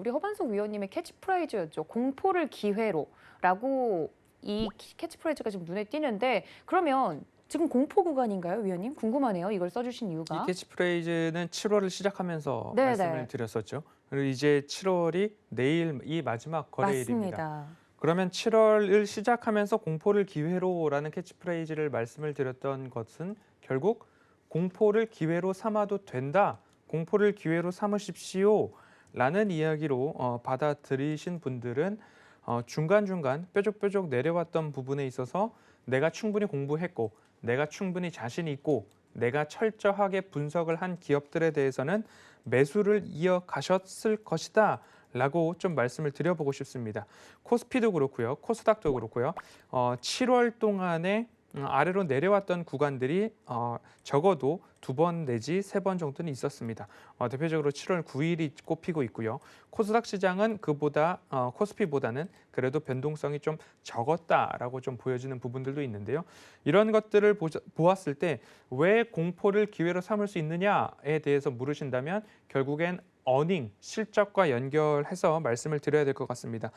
우리 허반석 위원님의 캐치프레이즈였죠. 공포를 기회로라고 이 캐치프레이즈가 지금 눈에 띄는데 그러면 지금 공포 구간인가요, 위원님? 궁금하네요. 이걸 써주신 이 이유가. 캐치프레이즈는 7월을 시작하면서 네네. 말씀을 드렸었죠. 그리고 이제 7월이 내일이 마지막 거래일입니다. 맞습니다. 그러면 7월을 시작하면서 공포를 기회로라는 캐치프레이즈를 말씀을 드렸던 것은 결국 공포를 기회로 삼아도 된다. 공포를 기회로 삼으십시오. 라는 이야기로 받아들이신 분들은 중간중간 뾰족뾰족 내려왔던 부분에 있어서 내가 충분히 공부했고 내가 충분히 자신 있고 내가 철저하게 분석을 한 기업들에 대해서는 매수를 이어가셨을 것이다. 라고 좀 말씀을 드려보고 싶습니다. 코스피도 그렇고요. 코스닥도 그렇고요. 7월 동안에 아래로 내려왔던 구간들이 적어도 2번 내지 3번 정도는 있었습니다. 대표적으로 7월 9일이 꼽히고 있고요. 코스닥 시장은 그보다 코스피보다는 그래도 변동성이 좀 적었다라고 좀 보여지는 부분들도 있는데요. 이런 것들을 보았을 때 왜 공포를 기회로 삼을 수 있느냐에 대해서 물으신다면 결국엔 어닝, 실적과 연결해서 말씀을 드려야 될 것 같습니다.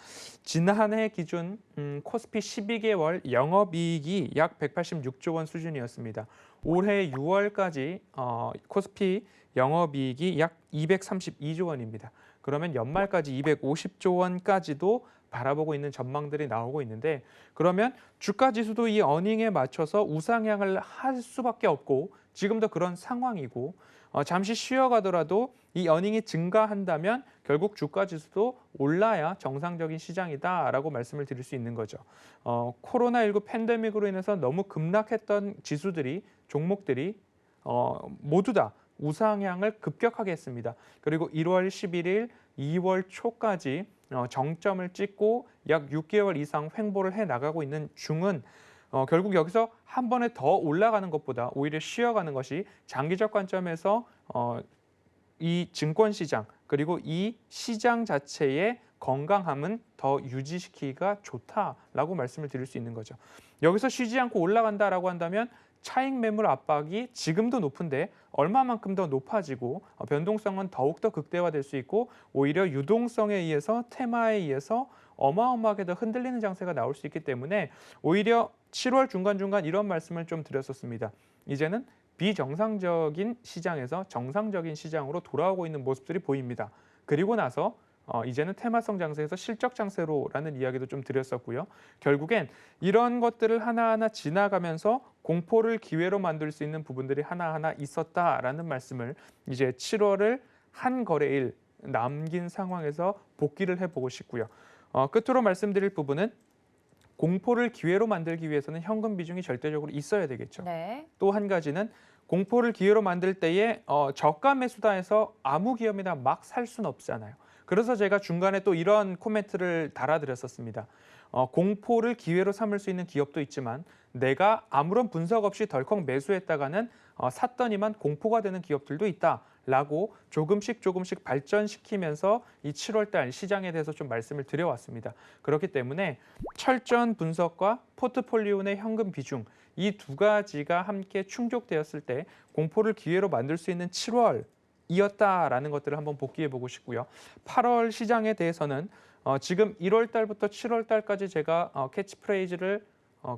지난해 기준 코스피 12개월 영업이익이 약 186조 원 수준이었습니다. 올해 6월까지 코스피 영업이익이 약 232조 원입니다. 그러면 연말까지 250조 원까지도 바라보고 있는 전망들이 나오고 있는데 그러면 주가 지수도 이 어닝에 맞춰서 우상향을 할 수밖에 없고 지금도 그런 상황이고 잠시 쉬어가더라도 이 어닝이 증가한다면 결국 주가 지수도 올라야 정상적인 시장이다라고 말씀을 드릴 수 있는 거죠. 코로나19 팬데믹으로 인해서 너무 급락했던 지수들이 종목들이 모두 다 우상향을 급격하게 했습니다. 그리고 1월 11일, 2월 초까지 정점을 찍고 약 6개월 이상 횡보를 해나가고 있는 중은 결국 여기서 한 번에 더 올라가는 것보다 오히려 쉬어가는 것이 장기적 관점에서 이 증권시장 그리고 이 시장 자체의 건강함은 더 유지시키기가 좋다라고 말씀을 드릴 수 있는 거죠. 여기서 쉬지 않고 올라간다라고 한다면 차익 매물 압박이 지금도 높은데 얼마만큼 더 높아지고 변동성은 더욱더 극대화될 수 있고 오히려 유동성에 의해서 테마에 의해서 어마어마하게 더 흔들리는 장세가 나올 수 있기 때문에 오히려 7월 중간중간 이런 말씀을 좀 드렸었습니다. 이제는 비정상적인 시장에서 정상적인 시장으로 돌아오고 있는 모습들이 보입니다. 그리고 나서 이제는 테마성 장세에서 실적 장세로라는 이야기도 좀 드렸었고요. 결국엔 이런 것들을 하나하나 지나가면서 공포를 기회로 만들 수 있는 부분들이 하나하나 있었다라는 말씀을 이제 7월을 한 거래일 남긴 상황에서 복기를 해보고 싶고요. 끝으로 말씀드릴 부분은 공포를 기회로 만들기 위해서는 현금 비중이 절대적으로 있어야 되겠죠. 네. 또 한 가지는 공포를 기회로 만들 때에 저가 매수다 해서 아무 기업이나 막 살 수는 없잖아요. 그래서 제가 중간에 또 이런 코멘트를 달아드렸었습니다. 공포를 기회로 삼을 수 있는 기업도 있지만 내가 아무런 분석 없이 덜컥 매수했다가는 샀더니만 공포가 되는 기업들도 있다라고 조금씩 발전시키면서 이 7월달 시장에 대해서 좀 말씀을 드려왔습니다. 그렇기 때문에 철저한 분석과 포트폴리오 내 현금 비중 이 두 가지가 함께 충족되었을 때 공포를 기회로 만들 수 있는 7월 이었다라는 것들을 한번 복기해 보고 싶고요. 8월 시장에 대해서는 지금 1월 달부터 7월 달까지 제가 캐치프레이즈를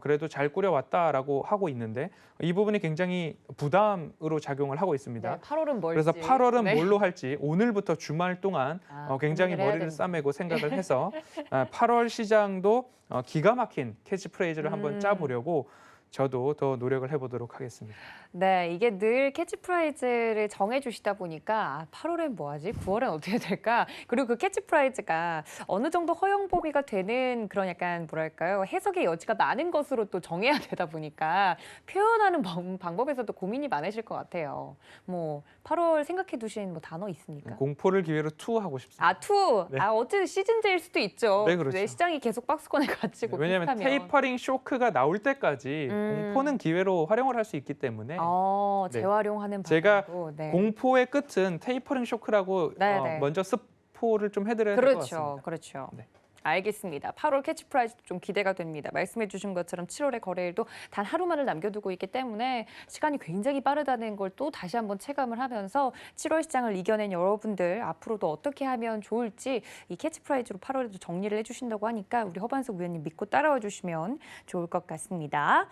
그래도 잘 꾸려왔다라고 하고 있는데 이 부분이 굉장히 부담으로 작용을 하고 있습니다. 네, 8월은 뭘지. 그래서 8월은 네. 뭘로 할지 오늘부터 주말 동안 굉장히 고민을 해야 머리를 되는구나. 싸매고 생각을 해서 8월 시장도 기가 막힌 캐치프레이즈를 한번 짜보려고 저도 더 노력을 해보도록 하겠습니다. 네, 이게 늘 캐치프라이즈를 정해주시다 보니까 8월엔 뭐하지? 9월엔 어떻게 될까? 그리고 그 캐치프라이즈가 어느 정도 허용 범위가 되는 그런 약간 뭐랄까요? 해석의 여지가 많은 것으로 또 정해야 되다 보니까 표현하는 방법에서도 고민이 많으실 것 같아요. 뭐 8월 생각해 두신 뭐 단어 있습니까? 공포를 기회로 투하고 싶습니다. 투. 네. 어쨌든 시즌제일 수도 있죠. 네, 그렇죠. 시장이 계속 박스권에 갇히고 왜냐하면 비슷하면. 테이퍼링 쇼크가 나올 때까지 공포는 기회로 활용을 할 수 있기 때문에 네. 재활용하는 제가 방법으로. 네. 공포의 끝은 테이퍼링 쇼크라고 네, 네. 먼저 스포를 좀 해드려야 될 것 같습니다. 그렇죠. 네. 알겠습니다. 8월 캐치프라이즈도 좀 기대가 됩니다. 말씀해 주신 것처럼 7월의 거래일도 단 하루만을 남겨두고 있기 때문에 시간이 굉장히 빠르다는 걸 또 다시 한번 체감을 하면서 7월 시장을 이겨낸 여러분들 앞으로도 어떻게 하면 좋을지 이 캐치프라이즈로 8월에도 정리를 해주신다고 하니까 우리 허반석 위원님 믿고 따라와 주시면 좋을 것 같습니다.